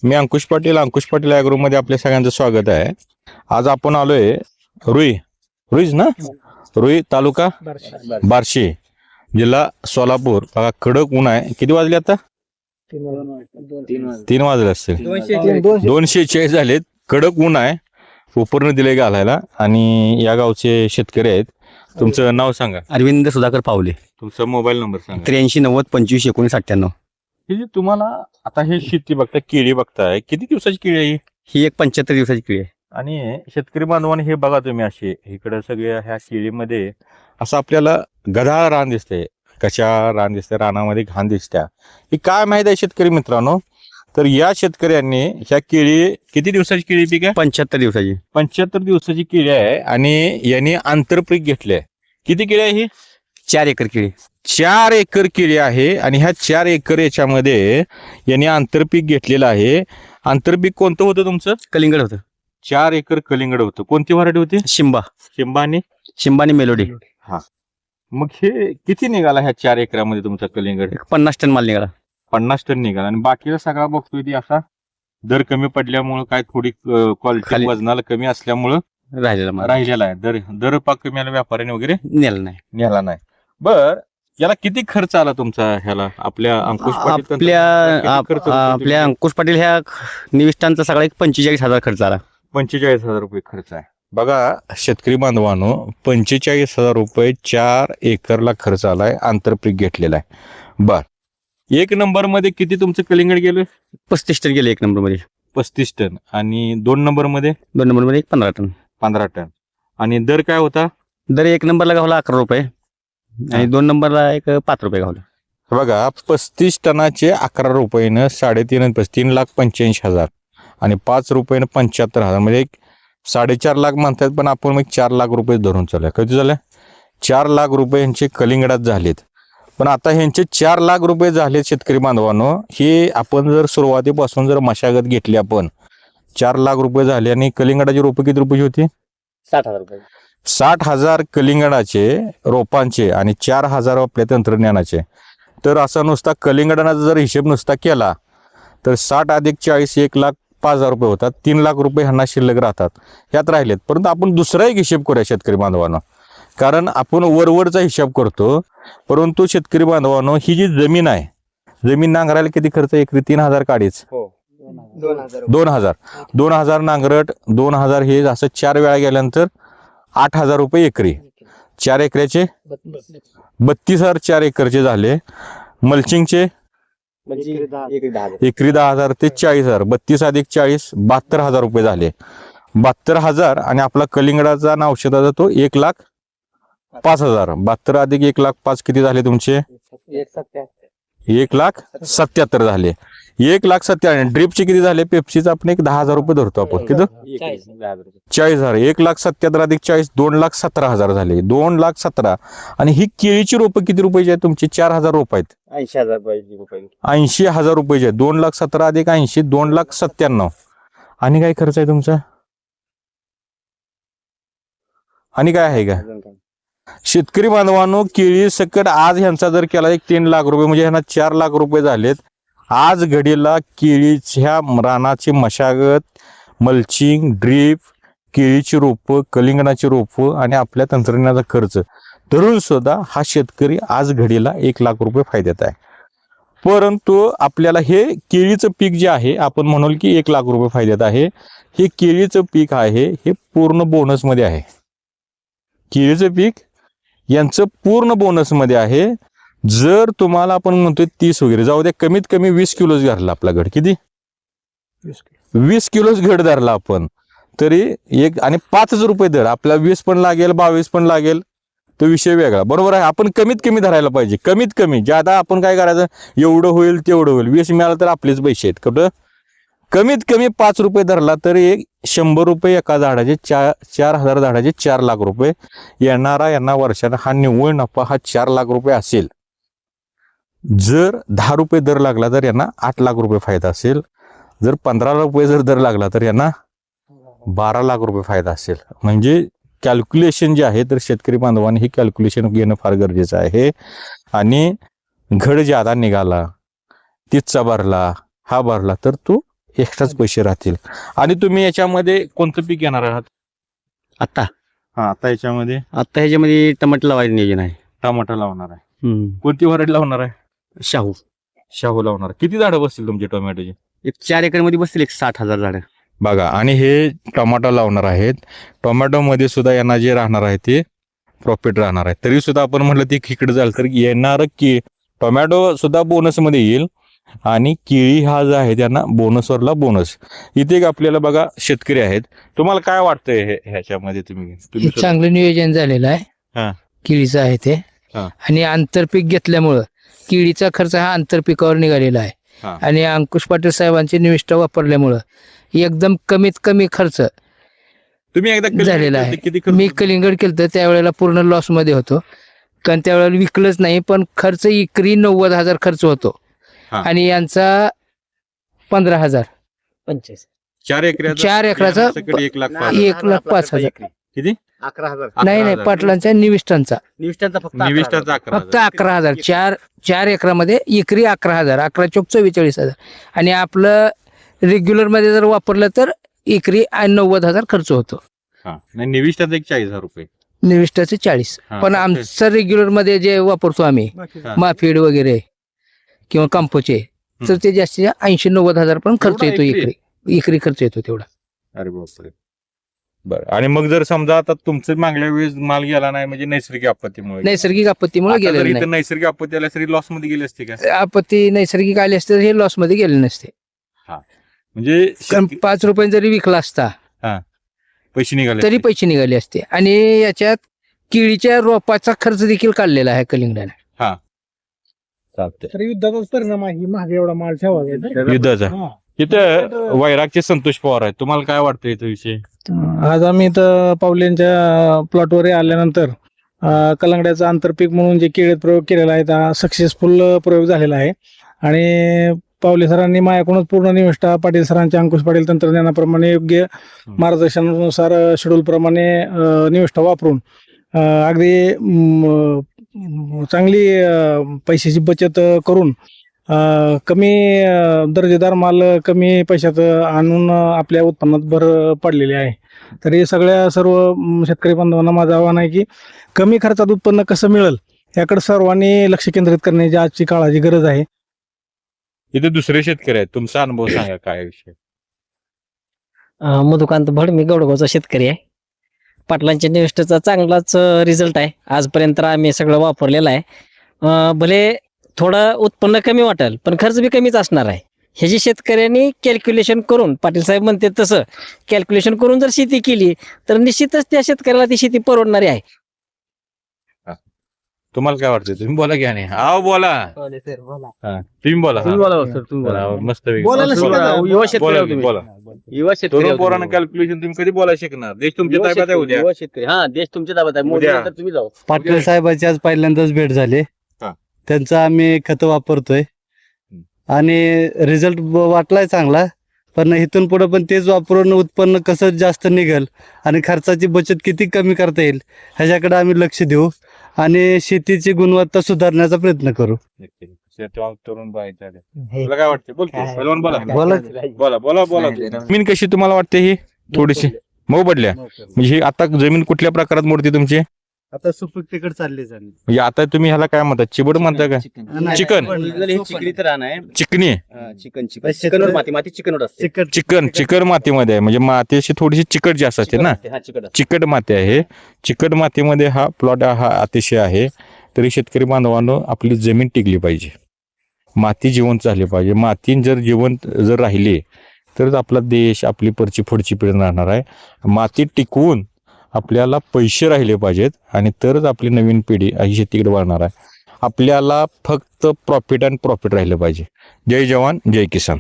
मी अंकुश पाटील ॲग्रोमध्ये आपल्या सगळ्यांचं स्वागत आहे. आज आपण आलोय रुईज ना रुई तालुका बार्शी जिल्हा सोलापूर. बघा कडक ऊन आहे. किती वाजले आता? 3 वाजले असतील. 246 झालेत. कडक ऊन आहे. उपरनं दिले घालायला. आणि या गावचे शेतकरी आहेत. तुमचं नाव सांगा. अरविंद सुधाकर पावले. तुमचा मोबाईल नंबर सांगा. 83 90 25 19 98. हे जे तुम्हाला आता हे शेती बघता, केळी बघताय, किती दिवसाची केळी आहे ही एक 75 दिवसाची केळी आहे. आणि शेतकरी बांधवांनी हे बघा तुम्ही, असे इकडे सगळ्या ह्या केळीमध्ये असं आपल्याला गधाळ रान दिसते. कशा रान दिसते, रानामध्ये घाण दिसत्या. ही काय माहित आहे शेतकरी मित्रांनो? तर या शेतकऱ्यांनी ह्या केळी, किती दिवसाची केळी पीक आहे? 75 दिवसाची. 75 दिवसाची केळी आहे. आणि यांनी आंतरपीक घेतले. किती केळी आहे ही? 4 एकर केळी. 4 एकर केळी आहे. आणि ह्या 4 एकर याच्यामध्ये यांनी आंतरपीक घेतलेलं आहे. आंतरपीक कोणतं होतं तुमचं? कलिंगड होतं. 4 एकर कलिंगड होतं. कोणती व्हरायटी होती? शिंबा आणि मेलोडी. हा. मग हे किती निघाला ह्या 4 एकरामध्ये तुमचा कलिंगड? 50 टन माल निघाला. 50 टन निघाला. आणि बाकीचा सगळा बघतोय ती असा दर कमी पडल्यामुळं, काय थोडी क्वालिटी वजनाला कमी असल्यामुळं राहिलेला आहे. दर पाक कमी आला, व्यापाऱ्याने वगैरे नेला नाही. बर, याला किती खर्च आला तुमचा? ह्याला आपल्या अंकुश पाटील आपल्या अंकुश पाटील ह्या निविष्ठांचा सगळा एक 45,000 खर्च आला. 45,000 रुपये खर्च आहे. बघा शेतकरी बांधवांनो, 45,000 रुपये 4 एकरला खर्च आलाय. आंतरपीक घेतलेला आहे. बर, 1 नंबर मध्ये किती तुमचं कलिंगड गेलं? 35 टन गेले 1 नंबर मध्ये. 35 टन. आणि 2 नंबर मध्ये? 2 नंबर मध्ये 15 टन. 15 टन. आणि दर काय होता? दर 1 नंबरला गावला 11 रुपये आणि 2 नंबरला एक 5 रुपये गावला. बघा, 35 टनाचे 11 रुपयानं 3.5 3,85,000 आणि 5 रुपयानं 75,000, म्हणजे 4.5 लाख म्हणतात. पण आपण मग 4 लाख रुपये धरून चालूया. कधी झालं? 4 लाख रुपये यांचे कलिंगडात झालेत. पण आता ह्यांचे 4 लाख रुपये झालेत शेतकरी बांधवांनो. हे आपण जर सुरुवातीपासून जर मशागत घेतली, आपण 4 लाख रुपये झाले. आणि कलिंगडाची रोपं किती रुपयाची होती? 60,000 रुपये. 60,000 कलिंगडाचे रोपांचे आणि 4,000 आपल्या तंत्रज्ञानाचे. तर असा नुसता कलिंगडाचा जर हिशेब नुसता केला तर 60 अधिक 40 1,05,000 रुपये होतात. 3 लाख रुपये ह्यांना शिल्लक राहतात, ह्यात राहिलेत. परंतु आपण दुसरा एक हिशेब करूया शेतकरी बांधवांनो, कारण आपण वरवरचा हिशोब करतो. परंतु शेतकरी बांधवांनो, ही जी जमीन आहे, जमीन नांगरायला किती खर्च? एकरी 3,000 काढीच. 2,000 नांगरट, 2,000 हे असं 4 वेळा गेल्यानंतर 8,000 रुपये एकरी. 4 एकराचे 32,000 4 एकरचे झाले. मल्चिंगचे एकरी 10,000 ते 40,000. 32 अधिक 40 72,000 रुपये झाले. 72,000. आणि आपला कलिंगडाचा आणि औषधाचा तो 1,05,000. 72 अधिक 1,05,000 किती झाले तुमचे? 1,77,000 झाले. 1,77,000. ड्रिपचे किती झाले? पेप्सीचा आपण एक 10,000 रुपये धरतो आपण. किती? 40,000. 1,77,000 अधिक 40 2,17,000 झाले. 2,17,000. आणि ही केळीची रोपं किती रुपयाची आहेत तुमची? 4,000 रोप आहेत. 80,000 रुपयाचे आहेत. 2,17,000 अधिक 80 2,97,000. आणि काय खर्च आहे तुमचा? आणि काय आहे का शेतकरी बांधवांनो? केळी सकट आज ह्यांचा जर केला एक 3 लाख रुपये, म्हणजे ह्यांना 4 लाख रुपये झालेत. आज घडीला केळीच्या रानाची मशागत, मल्चिंग, ड्रीप, केळीची रोपं, कलिंगडाची रोपं आणि आपल्या तंत्रज्ञानाचा खर्च धरून सुद्धा हा शेतकरी आज घडीला 1 लाख रुपये फायद्यात आहे. परंतु आपल्याला हे केळीचं पीक जे आहे, आपण म्हणाल की 1 लाख रुपये फायद्यात आहे. हे केळीचं पीक आहे, हे पूर्ण बोनसमध्ये आहे. केळीचं पीक यांचं पूर्ण बोनसमध्ये आहे. जर तुम्हाला आपण म्हणतोय 30 वगैरे जाऊ द्या, कमीत कमी 20 किलोच धरला आपला घड. किती? 20 किलोच घड धरला आपण तरी एक, आणि 5 रुपये दर आपल्याला 20 पण लागेल 22 पण लागेल, तो विषय वेगळा. बरोबर आहे. आपण कमीत कमी धरायला पाहिजे. कमीत कमी ज्यादा आपण काय करायचं, एवढं होईल तेवढं होईल. 20 मिळालं तर आपलेच पैसे आहेत. कुठं? कमीत कमी 5 रुपये धरला तर एक 100 रुपये एका झाडाचे 4,000 झाडाचे 4 लाख रुपये येणारा यांना वर्षाला हा निव्वळ नफा हा 4 लाख रुपये असेल. जर 10 रुपये दर लागला तर यांना 8 लाख रुपये फायदा असेल. जर 15 रुपये जर दर लागला तर यांना 12 लाख रुपये फायदा असेल. म्हणजे कॅल्क्युलेशन जे आहे, तर शेतकरी बांधवांनी हे कॅल्क्युलेशन घेणं फार गरजेचं आहे. आणि घड ज्यादा निघाला, तिथचा भरला, हा भरला, तर तो एक्स्ट्राच पैसे राहतील. आणि तुम्ही याच्यामध्ये कोणतं पीक घेणार आहात? आता आता याच्यामध्ये आता ह्याच्यामध्ये टमाटर लावायचं नियोजन आहे. टमाटा लावणार आहे. कोणती व्हरायटी लावणार आहे? शाहू शाहू लावणार. किती झाडं बसतील तुमचे टोमॅटोचे? एक 4 एकरमध्ये बसतील एक 60,000 झाडं. बघा, आणि हे टोमॅटो लावणार आहेत. टोमॅटोमध्ये सुद्धा यांना जे राहणार आहे ते प्रॉफिट राहणार आहे. तरी सुद्धा आपण म्हटलं ते इकडे झालं तर येणार की टोमॅटो सुद्धा बोनसमध्ये येईल आणि केळी हा जो आहे त्यांना बोनसवरला बोनस. इथे एक आपल्याला बघा शेतकरी आहेत. तुम्हाला काय वाटतंय ह्याच्यामध्ये? तुम्ही चांगलं नियोजन झालेलं हा. आहे. केळीचं आहे ते. हा. आणि आंतरपीक घेतल्यामुळं केळीचा खर्च हा आंतरपिकावर निघालेला आहे. हा. आणि अंकुश पाटील साहेबांचे निविष्ठा वापरल्यामुळं एकदम कमीत कमी खर्च तुम्ही एकदा झालेला आहे. किती खर्च? मी कलिंगड केलं त्यावेळेला पूर्ण लॉस मध्ये होतो, कारण त्यावेळेला विकलंच नाही. पण खर्च एकरी 90,000 खर्च होतो. हा. आणि यांचा 15,000. 4 एकराचा 4 एकराचा 1,05,000. 1,05,000. किती? 11,000 नाही 11,000. पाटलांच्या निविष्ठांचा निविष्ठांचा फक्त निविष्ठाचा 11,000. फक्त 11,000. 11,000. चार एकरामध्ये एकरी 11,000. 11 चौक 44,000. आणि आपलं रेग्युलर मध्ये जर वापरलं तर एकरी 90,000 खर्च होतो. हा. नाही, निविष्ठाचा एक 40,000 रुपये. निविष्ठाचे 40. हा, पण फक्त. आमचं रेग्युलर मध्ये जे वापरतो आम्ही हा. माफीड वगैरे किंवा कंपोचे, तर ते जास्तीत 80-90,000 पण खर्च एवढा येतो. एकरी? एकरी खर्च येतो तेवढा. अरे बापरे. बरं. आणि मग जर समजा आता तुमचं मागल्या वेळेस माल गेला नाही म्हणजे नैसर्गिक आपत्तीमुळे, नैसर्गिक आपत्तीमुळे आता जर गेलेलं इथं नाही. नैसर्गिक आपत्ती आल्या तरी लॉस मध्ये गेले असते का? आपत्ती नैसर्गिक आली असते तर हे लॉस मध्ये गेले नसते. म्हणजे कारण 5 रुपये जरी विकला असता पैसे निघाले तरी असते. पैसे निघाले असते. आणि याच्यात केळीच्या रोपाचा खर्च देखील काढलेला आहे कलिंगडाने. चालतंय. तर युद्धाचाच परिणाम आहे महाग एवढा माल ठेवायचा. युद्धाचा. इथं वैरागचे संतोष पवार आहेत. तुम्हाला काय वाटतं इथं विषय? आज आम्ही इथं पावलेंच्या प्लॉटवर आल्यानंतर कलांगड्याचा आंतरपीक म्हणून जे केळीत प्रयोग केलेला आहे त्या सक्सेसफुल प्रयोग झालेला आहे. आणि पावले सरांनी माझ्याकडूनच पूर्ण निविष्ठा, पाटील सरांच्या अंकुश पाटील तंत्रज्ञानाप्रमाणे योग्य मार्गदर्शनानुसार शेड्यूल प्रमाणे निविष्ठा वापरून अगदी चांगली पैशाची बचत करून कमी दर्जेदार माल कमी पैशात आणून आपल्या उत्पन्नात भर पडलेली आहे. तर हे सर्व शेतकरी बांधवांना माझं आव्हान आहे की कमी खर्चात उत्पन्न कसं मिळेल याकडे सर्वांनी लक्ष केंद्रित करण्याची आजची काळाची गरज आहे. इथे दुसरे शेतकरी आहेत. तुमचा अनुभव सांगा काय विषय? मधुकांत भड, मी गौडगावचा शेतकरी आहे. पाटलांच्या निविष्ठेचा चांगलाच रिझल्ट आहे. आजपर्यंत आम्ही सगळं वापरलेलं आहे. भले थोडं उत्पन्न कमी वाटेल पण खर्च बी कमीच असणार आहे. ह्याची शेतकऱ्यांनी कॅल्क्युलेशन करून, पाटील साहेब म्हणते तसं कॅल्क्युलेशन करून जर शेती केली तर निश्चितच त्या शेतकऱ्याला ती शेती परवडणारी आहे. तुम्हाला काय वाटतं? तुम्ही बोला की. आणि बोला. तुम्ही बोला. मस्त बोलायला शिका. युवा शेतकरी आहोत तुम्ही. बोला. युवा शेतकरी तरुण आहोत पोरांना तुम्ही. कॅल्क्युलेशन तुम्ही कधी बोलायला शिकणार? देश तुमच्या युवा ताब्यात आहे शेतकरी, उद्या. युवा शेतकरी. हा, देश तुमच्या ताब्यात आहे. मोदी उद्या. नंतर तुम्ही जाऊ. पाटील साहेबांची आज पहिल्यांदाच भेट झाली. हा. त्यांचं आम्ही खत वापरतोय आणि रिझल्ट वाटलाय चांगला. पण इथून पुढे पण तेच वापरून उत्पन्न कसं जास्त निघेल आणि खर्चाची बचत किती कमी करता येईल ह्याच्याकडे आम्ही लक्ष देऊ आणि शेतीची गुणवत्ता सुधारण्याचा प्रयत्न करू. तरुण बाई तुला काय वाटतं? बोल की. पहिलवान बोला. बोला. बोला बोला बोला. जमीन कशी तुम्हाला वाटते? ही थोडीशी मऊ पडल्या. म्हणजे ही आता जमीन कुठल्या प्रकारात मोडते तुमची? आता सुपीकतेकडे चालले म्हणजे आता तुम्ही ह्याला काय म्हणता? चिबड म्हणता का? चिकन. हे चिकनी तर राहणं आहे. चिकनी आहे. चिकनवर माती चिकनवर असते. चिकन मातीमध्ये आहे. म्हणजे माती अशी थोडीशी चिकट जास्त असते ना. चिकन चिकट माती आहे. चिकट मातीमध्ये हा प्लॉट हा अतिशय आहे. तरी शेतकरी बांधवांनो आपली जमीन टिकली पाहिजे. माती जिवंत झाली पाहिजे. माती जर जिवंत जर राहिली तरच आपला देश, आपली पुढची पिढी राहणार आहे. माती टिकवून आपल्याला पैसे राहिले पाहिजेत आणि तरच आपली नवीन पिढी ही शेतीकडे वाढणार आहे. आपल्याला फक्त प्रॉफिट राहिलं पाहिजे. जय जवान जय किसान.